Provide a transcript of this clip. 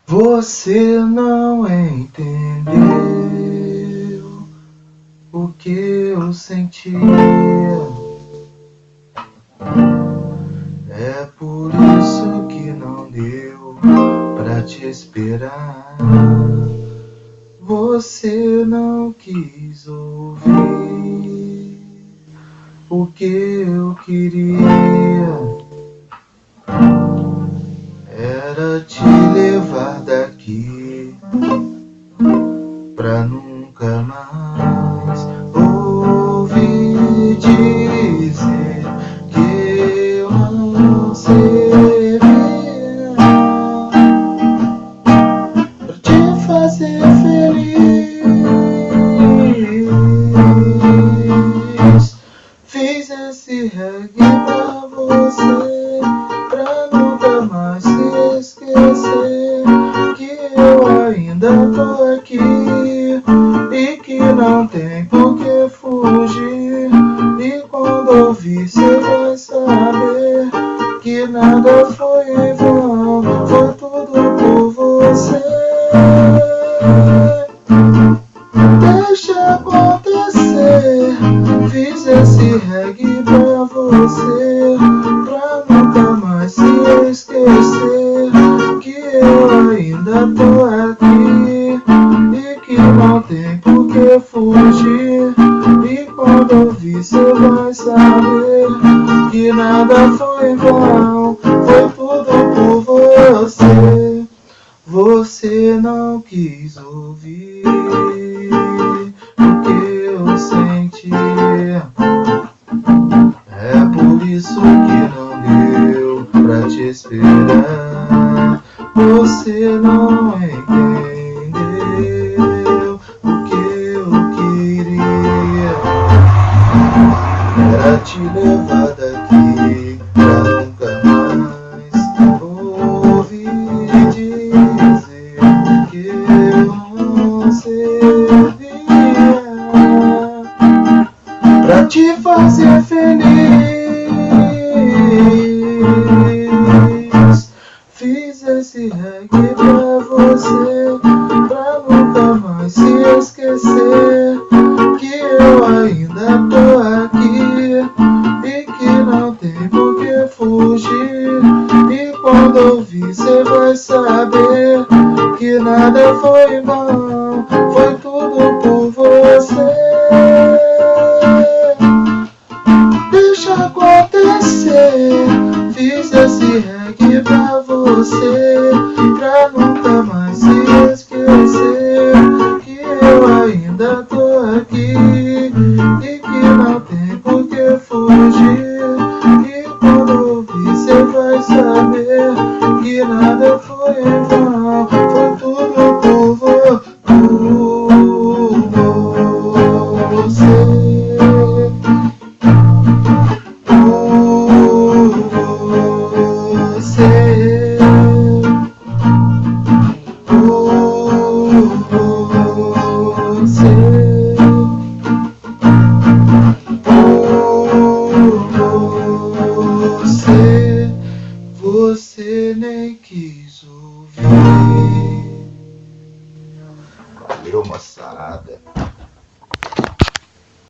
Você não entendeu o que eu sentia. É por isso que não deu pra te esperar. Você não quis ouvir o que eu queria. Era te levar daqui pra nunca mais ouvir dizer que eu não servia pra te fazer feliz. Fiz esse reggae pra você, pra nunca mais se esquecer que eu ainda tô aqui e que não tem por que fugir. E quando ouvir cê vai saber que nada foi em vão, foi tudo por você. Deixa acontecer, fiz esse reggae pra você, pra nunca mais se esquecer que eu ainda tô aqui e que não tem por que fugir. E quando ouvir cê vai saber que nada foi em vão, foi tudo por você. Você não quis ouvir o que eu senti. É por isso que não deu pra te esperar. Você não entendeu o que eu queria. Era te levar daqui pra nunca mais ouvir dizer que eu não servia pra te fazer feliz. Fiz esse reggae pra você, pra nunca mais se esquecer que eu ainda tô aqui e que não tem por que fugir. E quando ouvir cê vai saber que nada foi em vão, foi tudo por você. Deixa acontecer, fiz esse reggae pra você, pra nunca mais se esquecer que eu ainda tô aqui e que não tem por que fugir. E quando ouvir cê vai saber que nada foi em vão, foi tudo por você. Você nem quis ouvir. Valeu, moçada.